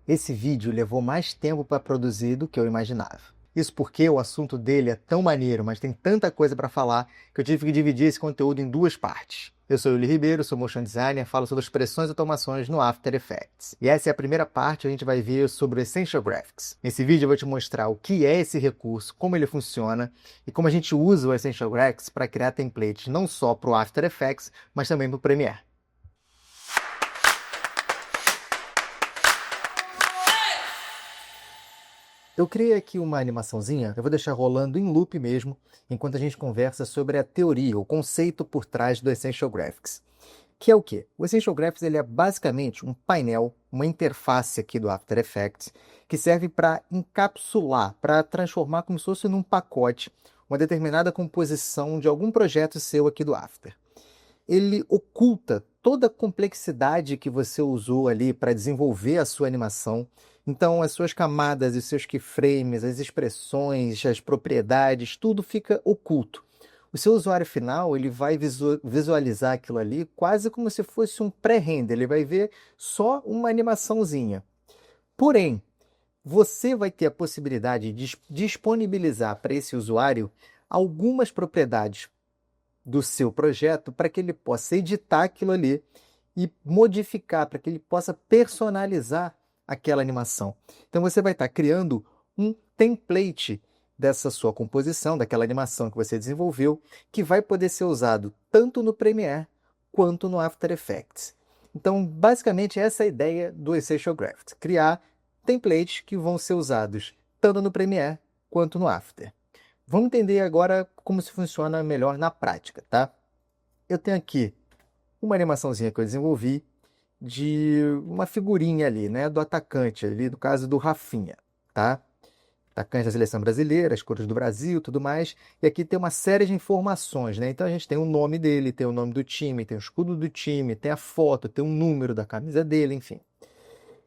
Esse vídeo levou mais tempo para produzir do que eu imaginava. Isso porque o assunto dele é tão maneiro, mas tem tanta coisa para falar, que eu tive que dividir esse conteúdo em duas partes. Eu sou Yuli Ribeiro, sou motion designer, falo sobre expressões e automações no After Effects. E essa é a primeira parte, a gente vai ver sobre o Essential Graphics. Nesse vídeo eu vou te mostrar o que é esse recurso, como ele funciona e como a gente usa o Essential Graphics para criar templates não só para o After Effects, mas também para o Premiere. Eu criei aqui uma animaçãozinha, eu vou deixar rolando em loop mesmo, enquanto a gente conversa sobre a teoria, o conceito por trás do Essential Graphics. Que é o quê? O Essential Graphics ele é basicamente um painel, uma interface aqui do After Effects, que serve para encapsular, para transformar como se fosse num pacote, uma determinada composição de algum projeto seu aqui do After. Ele oculta toda a complexidade que você usou ali para desenvolver a sua animação. Então, as suas camadas, os seus keyframes, as expressões, as propriedades, tudo fica oculto. O seu usuário final ele vai visualizar aquilo ali quase como se fosse um pré-render. Ele vai ver só uma animaçãozinha. Porém, você vai ter a possibilidade de disponibilizar para esse usuário algumas propriedades do seu projeto para que ele possa editar aquilo ali e modificar, para que ele possa personalizar aquela animação. Então você vai estar criando um template dessa sua composição, daquela animação que você desenvolveu, que vai poder ser usado tanto no Premiere quanto no After Effects. Então, basicamente, essa é a ideia do Essential Graphics, criar templates que vão ser usados tanto no Premiere quanto no After. Vamos entender agora como se funciona melhor na prática, tá? Eu tenho aqui uma animaçãozinha que eu desenvolvi de uma figurinha ali, né, do atacante ali, no caso do Rafinha, tá? Atacante da seleção brasileira, as cores do Brasil, tudo mais. E aqui tem uma série de informações, né? Então a gente tem o nome dele, tem o nome do time, tem o escudo do time, tem a foto, tem o número da camisa dele, enfim.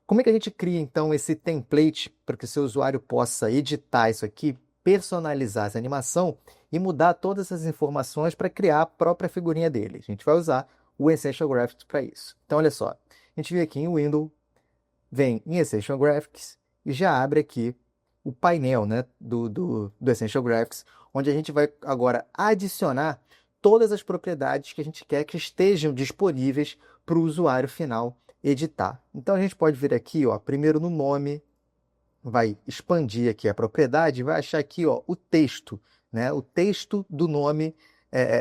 Como é que a gente cria então esse template para que o seu usuário possa editar isso aqui, personalizar essa animação e mudar todas essas informações para criar a própria figurinha dele? A gente vai usar o Essential Graphics para isso. Então, olha só, a gente vem aqui em Windows, vem em Essential Graphics e já abre aqui o painel, né, do Essential Graphics, onde a gente vai agora adicionar todas as propriedades que a gente quer que estejam disponíveis para o usuário final editar. Então a gente pode vir aqui, ó, primeiro no nome, vai expandir aqui a propriedade, vai achar aqui, ó, o texto, né? O texto do nome,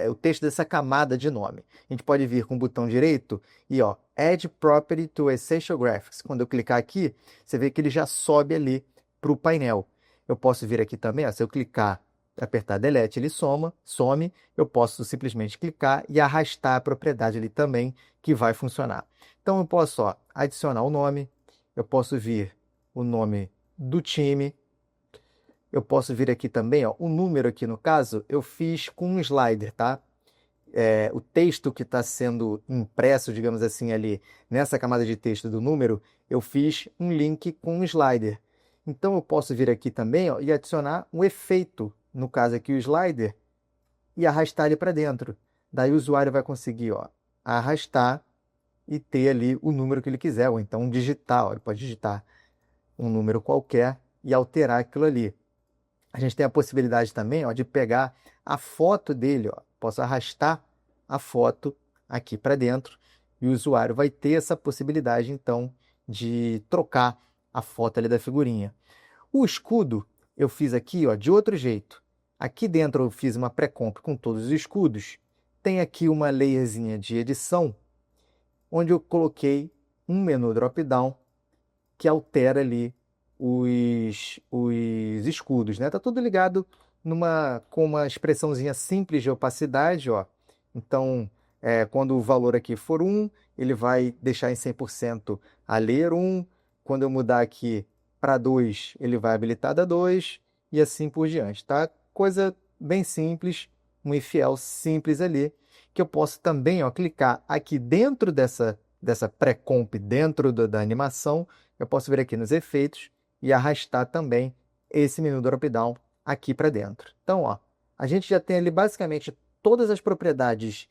o texto dessa camada de nome. A gente pode vir com o botão direito e, ó, Add Property to Essential Graphics. Quando eu clicar aqui, você vê que ele já sobe ali para o painel. Eu posso vir aqui também, ó, se eu clicar, apertar Delete, ele some. Eu posso simplesmente clicar e arrastar a propriedade ali também, que vai funcionar. Então eu posso, ó, adicionar o nome, eu posso vir o nome do time. Eu posso vir aqui também, ó, o número aqui no caso, eu fiz com um slider, tá? O texto que está sendo impresso, digamos assim, ali nessa camada de texto do número, eu fiz um link com um slider. Então eu posso vir aqui também, ó, e adicionar um efeito, no caso aqui o slider, e arrastar ele para dentro. Daí o usuário vai conseguir, ó, arrastar e ter ali o número que ele quiser, ou então digitar, ó, ele pode digitar um número qualquer e alterar aquilo ali. A gente tem a possibilidade também, ó, de pegar a foto dele, ó. Posso arrastar a foto aqui para dentro e o usuário vai ter essa possibilidade, então, de trocar a foto ali da figurinha. O escudo eu fiz aqui, ó, de outro jeito. Aqui dentro eu fiz uma pré-comp com todos os escudos. Tem aqui uma layerzinha de edição, onde eu coloquei um menu drop-down que altera ali os escudos, né? Tá tudo ligado com uma expressãozinha simples de opacidade, ó. Então, quando o valor aqui for 1, ele vai deixar em 100% a ler 1. Quando eu mudar aqui para 2, ele vai habilitar da 2 e assim por diante, tá? Coisa bem simples, um infiel simples ali, que eu posso também, ó, clicar aqui dentro dessa pré-comp, dentro da animação, eu posso vir aqui nos efeitos e arrastar também esse menu drop-down aqui para dentro. Então, ó, a gente já tem ali basicamente todas as propriedades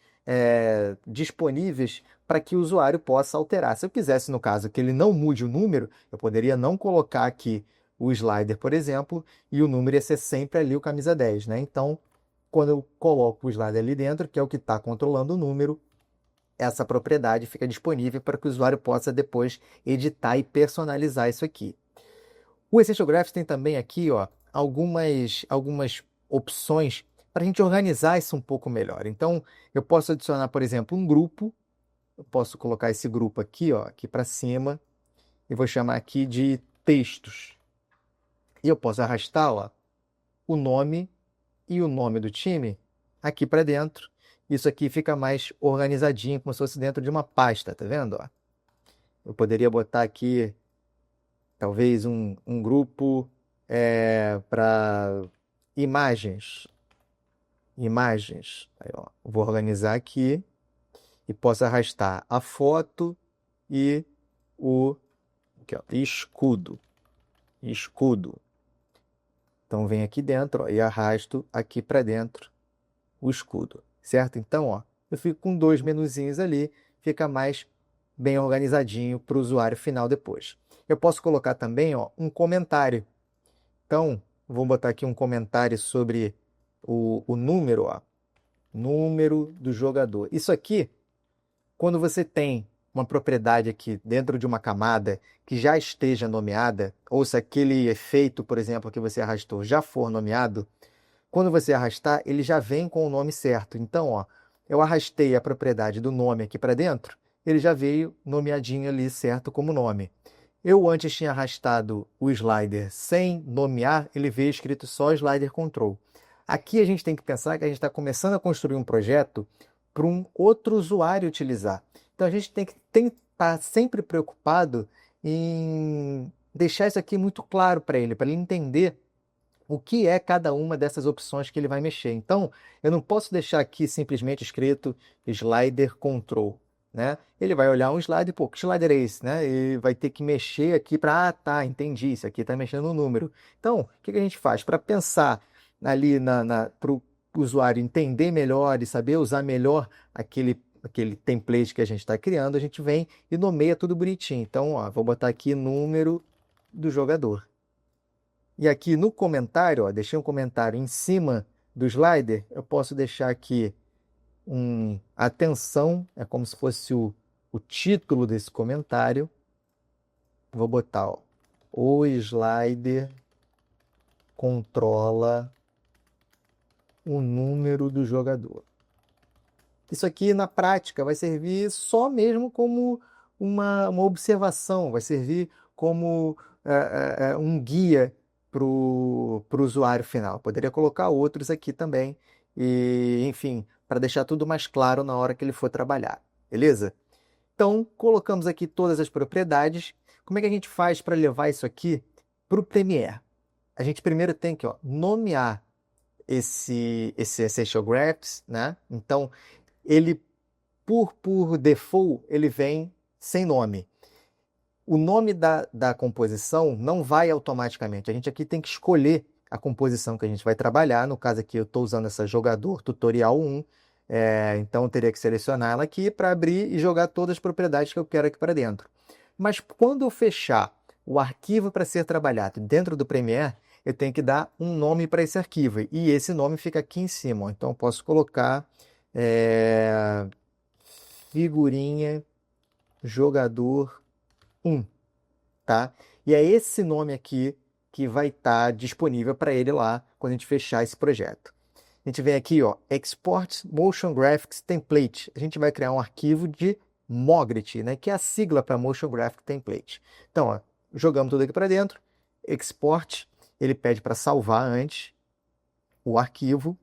disponíveis para que o usuário possa alterar. Se eu quisesse, no caso, que ele não mude o número, eu poderia não colocar aqui o slider, por exemplo, e o número ia ser sempre ali o camisa 10, né? Então, quando eu coloco o slider ali dentro, que é o que está controlando o número, essa propriedade fica disponível para que o usuário possa depois editar e personalizar isso aqui. O Essential Graphs tem também aqui, ó, algumas opções para a gente organizar isso um pouco melhor. Então, eu posso adicionar, por exemplo, um grupo. Eu posso colocar esse grupo aqui, ó, aqui para cima, e vou chamar aqui de textos. E eu posso arrastar, ó, o nome e o nome do time aqui para dentro. Isso aqui fica mais organizadinho, como se fosse dentro de uma pasta, tá vendo? Ó? Eu poderia botar aqui, talvez, um grupo para imagens. Imagens. Aí, ó, vou organizar aqui e posso arrastar a foto e o aqui, ó, escudo. Escudo. Então, vem aqui dentro, ó, e arrasto aqui para dentro o escudo, certo? Então, ó, eu fico com dois menuzinhos ali, fica mais bem organizadinho para o usuário final depois. Eu posso colocar também, ó, um comentário. Então, vou botar aqui um comentário sobre o número, ó, número do jogador. Isso aqui, quando você tem uma propriedade aqui dentro de uma camada que já esteja nomeada, ou se aquele efeito, por exemplo, que você arrastou já for nomeado, quando você arrastar, ele já vem com o nome certo. Então, ó, eu arrastei a propriedade do nome aqui para dentro, ele já veio nomeadinho ali certo como nome. Eu antes tinha arrastado o slider sem nomear, ele veio escrito só slider control. Aqui a gente tem que pensar que a gente está começando a construir um projeto para um outro usuário utilizar. Então a gente tem que estar sempre preocupado em deixar isso aqui muito claro para ele entender o que é cada uma dessas opções que ele vai mexer. Então, eu não posso deixar aqui simplesmente escrito slider control, né? Ele vai olhar um slider, pô, que slider é esse, né? E vai ter que mexer aqui para, tá, entendi, isso aqui está mexendo no número. Então, o que a gente faz? Para pensar ali para o usuário entender melhor e saber usar melhor aquele template que a gente está criando, a gente vem e nomeia tudo bonitinho. Então, ó, vou botar aqui número do jogador. E aqui no comentário, ó, deixei um comentário em cima do slider, eu posso deixar aqui atenção, é como se fosse o título desse comentário. Vou botar, ó, o slider controla o número do jogador. Isso aqui na prática vai servir só mesmo como uma observação, vai servir como um guia para o usuário final. Poderia colocar outros aqui também, e, enfim, para deixar tudo mais claro na hora que ele for trabalhar, beleza? Então, colocamos aqui todas as propriedades. Como é que a gente faz para levar isso aqui para o Premiere? A gente primeiro tem que, ó, nomear esse Essential Graphs, né? Então, ele, por default, ele vem sem nome. O nome da composição não vai automaticamente. A gente aqui tem que escolher a composição que a gente vai trabalhar. No caso aqui, eu estou usando essa jogador tutorial 1. Então, eu teria que selecionar ela aqui para abrir e jogar todas as propriedades que eu quero aqui para dentro. Mas quando eu fechar o arquivo para ser trabalhado dentro do Premiere, eu tenho que dar um nome para esse arquivo. E esse nome fica aqui em cima. Então, eu posso colocar figurinha jogador 1, tá? E é esse nome aqui que vai estar disponível para ele lá quando a gente fechar esse projeto. A gente vem aqui, ó, Export Motion Graphics Template. A gente vai criar um arquivo de MOGRT, né, que é a sigla para Motion Graphic Template. Então, ó, jogamos tudo aqui para dentro, Export, ele pede para salvar antes o arquivo.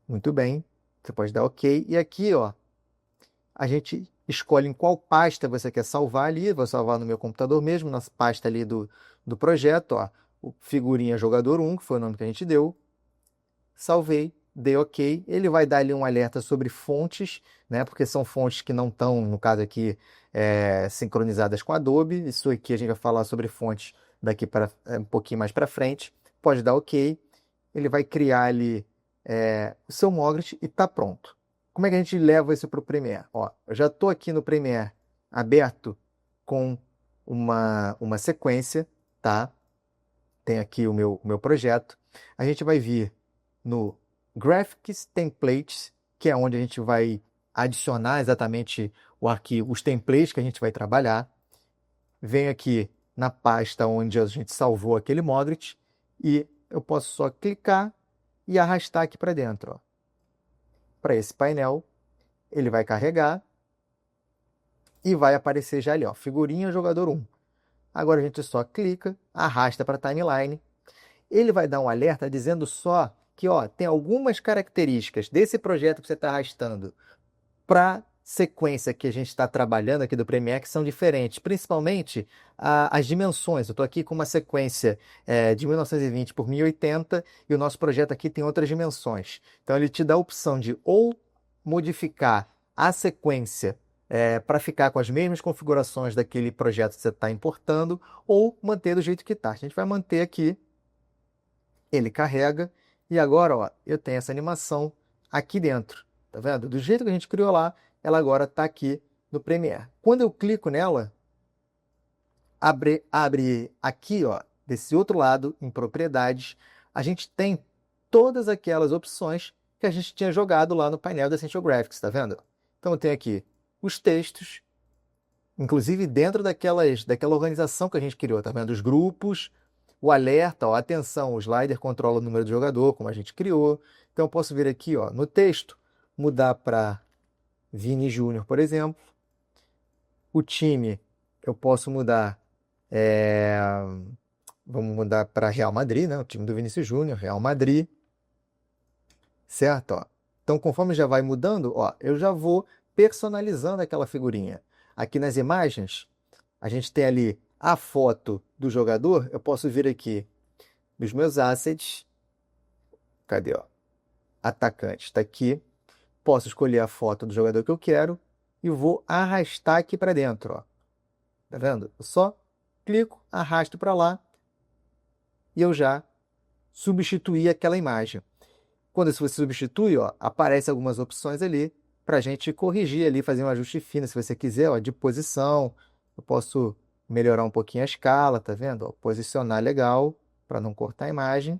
Muito bem, você pode dar OK. E aqui, ó, a gente escolhe em qual pasta você quer salvar ali. Vou salvar no meu computador mesmo, na pasta ali do projeto, ó, o figurinha jogador 1, que foi o nome que a gente deu. Salvei, dei OK. Ele vai dar ali um alerta sobre fontes, né? Porque são fontes que não estão, no caso aqui, sincronizadas com Adobe. Isso aqui a gente vai falar sobre fontes daqui para um pouquinho mais para frente. Pode dar OK. Ele vai criar ali o seu MOGRT e está pronto. Como é que a gente leva isso para o Premiere? Ó, eu já estou aqui no Premiere aberto com uma sequência, tá? Tem aqui o meu projeto. A gente vai vir no Graphics Templates, que é onde a gente vai adicionar exatamente o arquivo, os templates que a gente vai trabalhar. Vem aqui na pasta onde a gente salvou aquele Modric e eu posso só clicar e arrastar aqui para dentro, para esse painel. Ele vai carregar e vai aparecer já ali, ó, figurinha jogador 1. Agora a gente só clica, arrasta para a timeline. Ele vai dar um alerta dizendo só que, ó, tem algumas características desse projeto que você está arrastando para a sequência que a gente está trabalhando aqui do Premiere que são diferentes, principalmente as dimensões. Eu estou aqui com uma sequência de 1920 por 1080 e o nosso projeto aqui tem outras dimensões. Então ele te dá a opção de ou modificar a sequência para ficar com as mesmas configurações daquele projeto que você está importando ou manter do jeito que está. A gente vai manter aqui, ele carrega e agora, ó, eu tenho essa animação aqui dentro. Tá vendo? Do jeito que a gente criou lá, ela agora está aqui no Premiere. Quando eu clico nela, abre aqui, ó, desse outro lado, em propriedades, a gente tem todas aquelas opções que a gente tinha jogado lá no painel da Essential Graphics, tá vendo? Então eu tenho aqui os textos, inclusive dentro daquela organização que a gente criou, tá vendo? Os grupos, o alerta, ó, atenção, o slider controla o número do jogador, como a gente criou. Então eu posso vir aqui, ó, no texto, mudar para Vini Júnior, por exemplo. O time, eu posso mudar, vamos mudar para Real Madrid, né? O time do Vinícius Júnior, Real Madrid. Certo? Ó. Então, conforme já vai mudando, ó, eu já vou personalizando aquela figurinha. Aqui nas imagens, a gente tem ali a foto do jogador. Eu posso vir aqui nos meus assets. Cadê? Ó? Atacante está aqui. Posso escolher a foto do jogador que eu quero e vou arrastar aqui para dentro. Ó. Tá vendo? Eu só clico, arrasto para lá e eu já substituí aquela imagem. Quando você substitui, ó, aparece algumas opções ali para a gente corrigir ali, fazer um ajuste fino, se você quiser, ó, de posição. Eu posso melhorar um pouquinho a escala, tá vendo? Ó, posicionar legal para não cortar a imagem.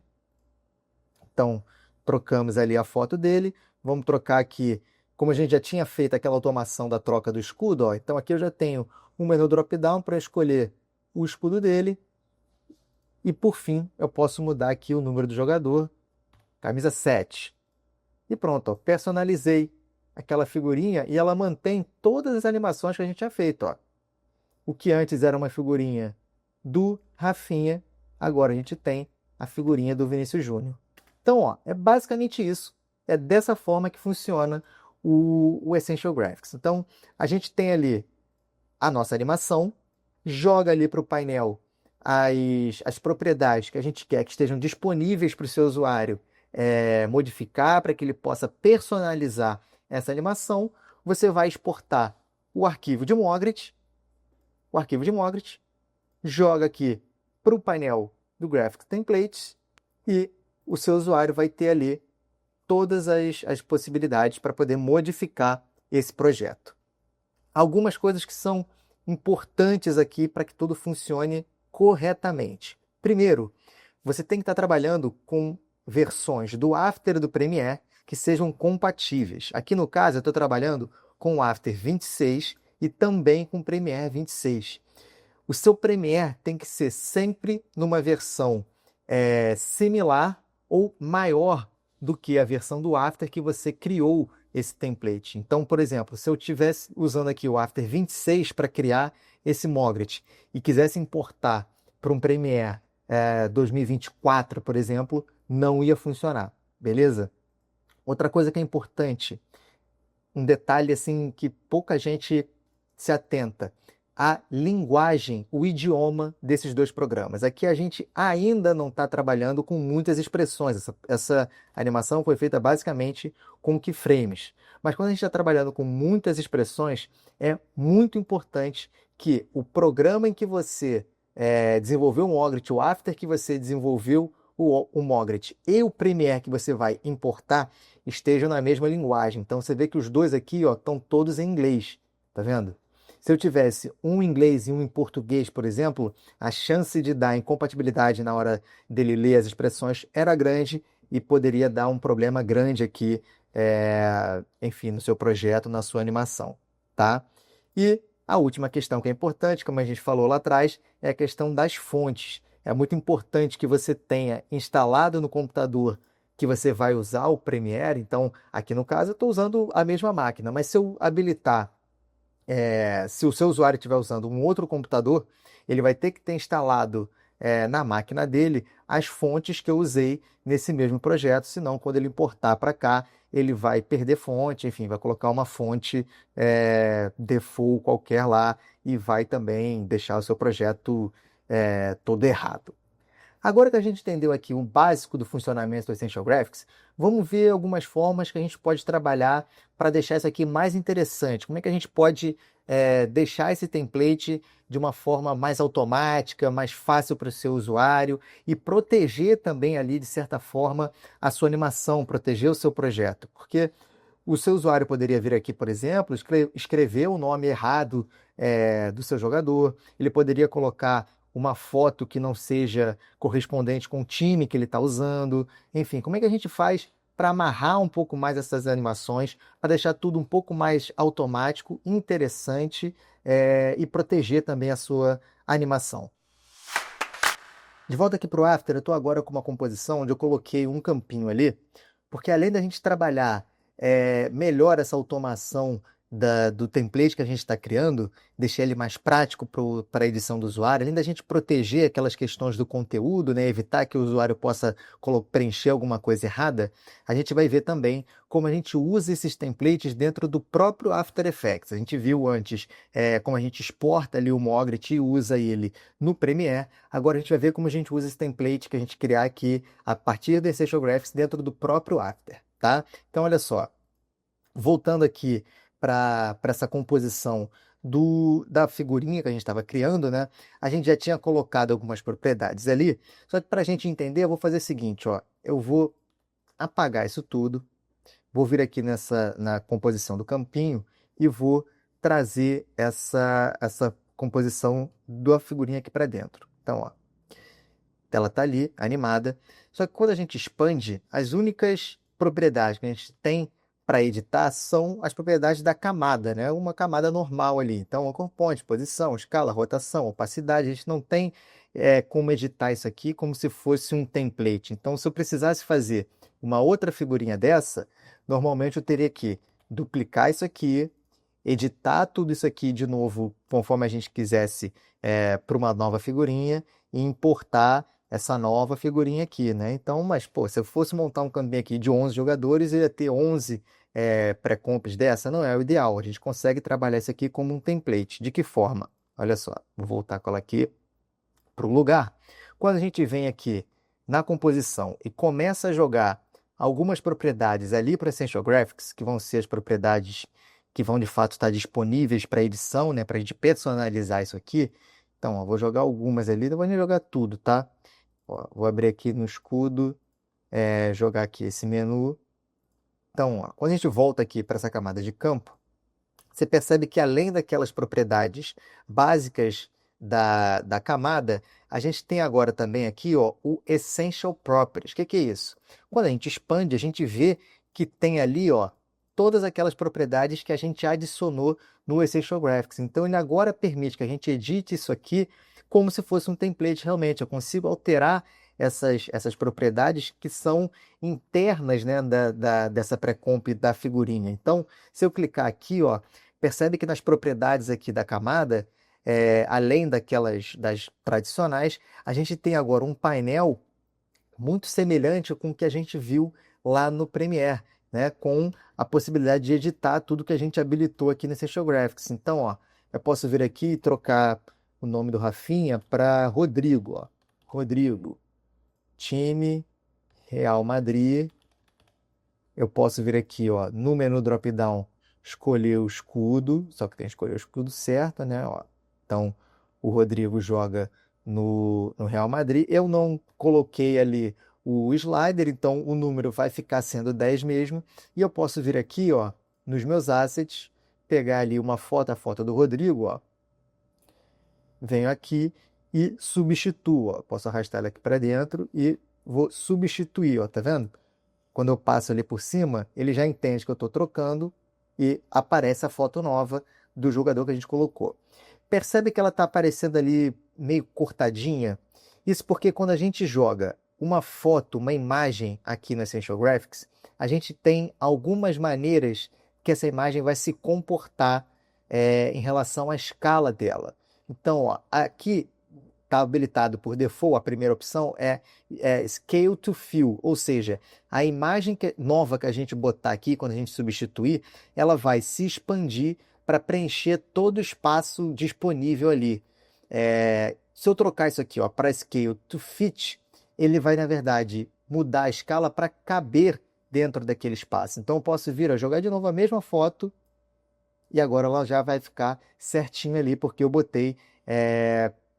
Então, trocamos ali a foto dele. Vamos trocar aqui, como a gente já tinha feito aquela automação da troca do escudo, ó, então aqui eu já tenho um menu drop-down para escolher o escudo dele. E por fim, eu posso mudar aqui o número do jogador, camisa 7. E pronto, ó, personalizei aquela figurinha e ela mantém todas as animações que a gente tinha feito. Ó. O que antes era uma figurinha do Rafinha, agora a gente tem a figurinha do Vinícius Júnior. Então, ó, é basicamente isso. É dessa forma que funciona o Essential Graphics. Então, a gente tem ali a nossa animação, joga ali para o painel as propriedades que a gente quer que estejam disponíveis para o seu usuário modificar, para que ele possa personalizar essa animação. Você vai exportar o arquivo de Mogrit, joga aqui para o painel do Graphics Templates e o seu usuário vai ter ali todas as possibilidades para poder modificar esse projeto. Algumas coisas que são importantes aqui para que tudo funcione corretamente. Primeiro, você tem que estar trabalhando com versões do After e do Premiere que sejam compatíveis. Aqui no caso, eu estou trabalhando com o After 26 e também com o Premiere 26. O seu Premiere tem que ser sempre numa versão similar ou maior do que a versão do After que você criou esse template. Então, por exemplo, se eu estivesse usando aqui o After 26 para criar esse Mogrit e quisesse importar para um Premiere 2024, por exemplo, não ia funcionar, beleza? Outra coisa que é importante, um detalhe assim que pouca gente se atenta, a linguagem, o idioma desses dois programas. Aqui a gente ainda não está trabalhando com muitas expressões. Essa animação foi feita basicamente com keyframes. Mas quando a gente está trabalhando com muitas expressões, é muito importante que o programa em que você desenvolveu o Mogrit, o After que você desenvolveu o Mogret e o Premiere que você vai importar estejam na mesma linguagem. Então você vê que os dois aqui, ó, estão todos em inglês, tá vendo? Se eu tivesse um em inglês e um em português, por exemplo, a chance de dar incompatibilidade na hora dele ler as expressões era grande e poderia dar um problema grande aqui, enfim, no seu projeto, na sua animação, tá? E a última questão que é importante, como a gente falou lá atrás, é a questão das fontes. É muito importante que você tenha instalado no computador que você vai usar o Premiere. Então, aqui no caso, eu estou usando a mesma máquina, mas se eu habilitar, se o seu usuário estiver usando um outro computador, ele vai ter que ter instalado na máquina dele as fontes que eu usei nesse mesmo projeto, senão quando ele importar para cá, ele vai perder fonte, enfim, vai colocar uma fonte default qualquer lá e vai também deixar o seu projeto todo errado. Agora que a gente entendeu aqui o básico do funcionamento do Essential Graphics, vamos ver algumas formas que a gente pode trabalhar para deixar isso aqui mais interessante. Como é que a gente pode deixar esse template de uma forma mais automática, mais fácil para o seu usuário e proteger também ali, de certa forma, a sua animação, proteger o seu projeto. Porque o seu usuário poderia vir aqui, por exemplo, escrever o nome errado do seu jogador, ele poderia colocar uma foto que não seja correspondente com o time que ele está usando. Enfim, como é que a gente faz para amarrar um pouco mais essas animações, para deixar tudo um pouco mais automático, interessante e proteger também a sua animação? De volta aqui para o After, eu estou agora com uma composição onde eu coloquei um campinho ali, porque além da gente trabalhar melhor essa automação do template que a gente está criando, deixar ele mais prático para a edição do usuário, além da gente proteger aquelas questões do conteúdo, né, evitar que o usuário possa preencher alguma coisa errada, a gente vai ver também como a gente usa esses templates dentro do próprio After Effects. A gente viu antes como a gente exporta ali o Mogret e usa ele no Premiere. Agora a gente vai ver como a gente usa esse template que a gente criar aqui a partir do Essential Graphics dentro do próprio After, tá? Então olha só, voltando aqui para essa composição da figurinha que a gente estava criando, né? A gente já tinha colocado algumas propriedades ali, só que para a gente entender, eu vou fazer o seguinte, ó, eu vou apagar isso tudo, vou vir aqui na composição do campinho e vou trazer essa composição da figurinha aqui para dentro. Então, ó, ela está ali, animada. Só que quando a gente expande, as únicas propriedades que a gente tem para editar são as propriedades da camada, né? Uma camada normal ali. Então, a componente, posição, escala, rotação, opacidade. A gente não tem como editar isso aqui como se fosse um template. Então, se eu precisasse fazer uma outra figurinha dessa, normalmente eu teria que duplicar isso aqui, editar tudo isso aqui de novo, conforme a gente quisesse, para uma nova figurinha e importar essa nova figurinha aqui, né? Então, mas, pô, se eu fosse montar um campinho aqui de 11 jogadores, eu ia ter 11 pré-comps dessa? Não é o ideal. A gente consegue trabalhar isso aqui como um template. De que forma? Olha só, vou voltar com ela aqui para o lugar. Quando a gente vem aqui na composição e começa a jogar algumas propriedades ali para Essential Graphics, que vão ser as propriedades que vão de fato estar disponíveis para edição, né, para a gente personalizar isso aqui. Então, ó, vou jogar algumas ali, não vou nem jogar tudo, tá? Ó, vou abrir aqui no escudo, jogar aqui esse menu. Então, ó, quando a gente volta aqui para essa camada de campo, você percebe que além daquelas propriedades básicas da camada, a gente tem agora também aqui, ó, o Essential Properties. O que é isso? Quando a gente expande, a gente vê que tem ali, ó, todas aquelas propriedades que a gente adicionou no Essential Graphics. Então, ele agora permite que a gente edite isso aqui como se fosse um template realmente. Eu consigo alterar essas propriedades que são internas, né, dessa pré-comp da figurinha. Então, se eu clicar aqui, ó, percebe que nas propriedades aqui da camada, além das tradicionais, a gente tem agora um painel muito semelhante com o que a gente viu lá no Premiere, né? Com a possibilidade de editar tudo que a gente habilitou aqui no Essential Graphics. Então, ó, eu posso vir aqui e trocar o nome do Rafinha para Rodrigo, ó. Rodrigo, time Real Madrid. Eu posso vir aqui, ó, no menu drop-down, escolher o escudo, só que tem que escolher o escudo certo, né? Ó, então, o Rodrigo joga no Real Madrid. Eu não coloquei ali o slider, então o número vai ficar sendo 10 mesmo, e eu posso vir aqui, ó, nos meus assets, pegar ali uma foto, a foto do Rodrigo, ó, venho aqui e substituo, ó, posso arrastar ela aqui para dentro e vou substituir, ó, tá vendo? Quando eu passo ali por cima, ele já entende que eu estou trocando e aparece a foto nova do jogador que a gente colocou. Percebe que ela está aparecendo ali meio cortadinha? Isso porque quando a gente joga uma foto, uma imagem aqui no Essential Graphics, a gente tem algumas maneiras que essa imagem vai se comportar em relação à escala dela. Então, ó, aqui está habilitado por default, a primeira opção é Scale to Fill, ou seja, a imagem nova que a gente botar aqui, quando a gente substituir, ela vai se expandir para preencher todo o espaço disponível ali. Se eu trocar isso aqui para Scale to Fit, ele vai, na verdade, mudar a escala para caber dentro daquele espaço. Então eu posso vir a jogar de novo a mesma foto e agora ela já vai ficar certinho ali, porque eu botei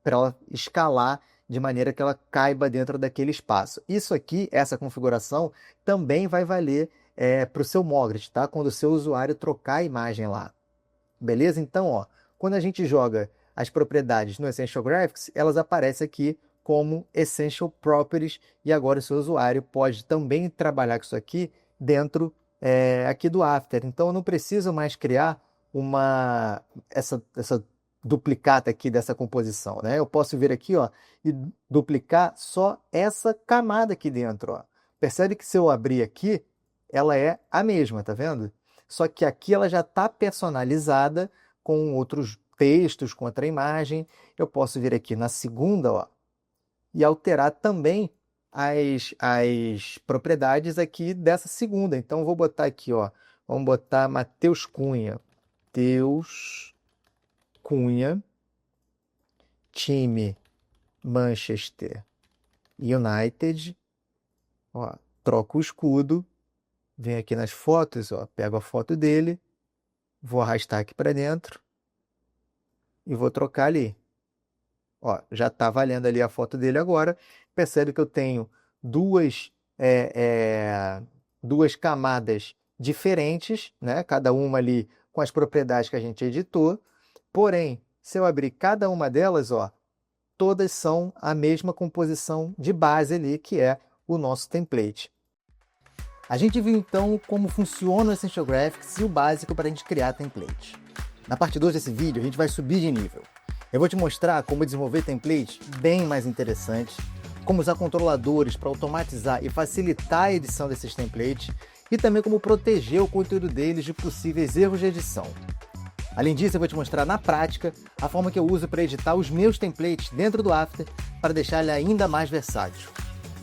para ela escalar de maneira que ela caiba dentro daquele espaço. Isso aqui, essa configuração, também vai valer para o seu Mogrit, tá? Quando o seu usuário trocar a imagem lá. Beleza? Então, ó, quando a gente joga as propriedades no Essential Graphics, elas aparecem aqui como Essential Properties e agora o seu usuário pode também trabalhar com isso aqui dentro aqui do After. Então, eu não preciso mais criar essa duplicata aqui dessa composição, né? Eu posso vir aqui, ó, e duplicar só essa camada aqui dentro, ó. Percebe que se eu abrir aqui, ela é a mesma, tá vendo? Só que aqui ela já está personalizada com outros textos, com outra imagem. Eu posso vir aqui na segunda, ó, e alterar também as propriedades aqui dessa segunda. Então, eu vou botar aqui, ó, vamos botar Matheus Cunha. Matheus Cunha, time Manchester United, ó, troco o escudo, venho aqui nas fotos, ó, pego a foto dele, vou arrastar aqui para dentro e vou trocar ali. Ó, já está valendo ali a foto dele agora. Percebe que eu tenho duas camadas diferentes, né? Cada uma ali com as propriedades que a gente editou. Porém, se eu abrir cada uma delas, ó, todas são a mesma composição de base ali, que é o nosso template. A gente viu então como funciona o Essential Graphics e o básico para a gente criar template. Na parte 2 desse vídeo, a gente vai subir de nível. Eu vou te mostrar como desenvolver templates bem mais interessantes, como usar controladores para automatizar e facilitar a edição desses templates e também como proteger o conteúdo deles de possíveis erros de edição. Além disso, eu vou te mostrar na prática a forma que eu uso para editar os meus templates dentro do After para deixar ele ainda mais versátil.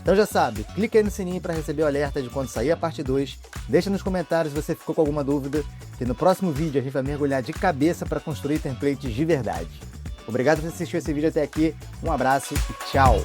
Então já sabe, clica aí no sininho para receber o alerta de quando sair a parte 2, deixa nos comentários se você ficou com alguma dúvida, e no próximo vídeo a gente vai mergulhar de cabeça para construir templates de verdade. Obrigado por assistir esse vídeo até aqui, um abraço e tchau!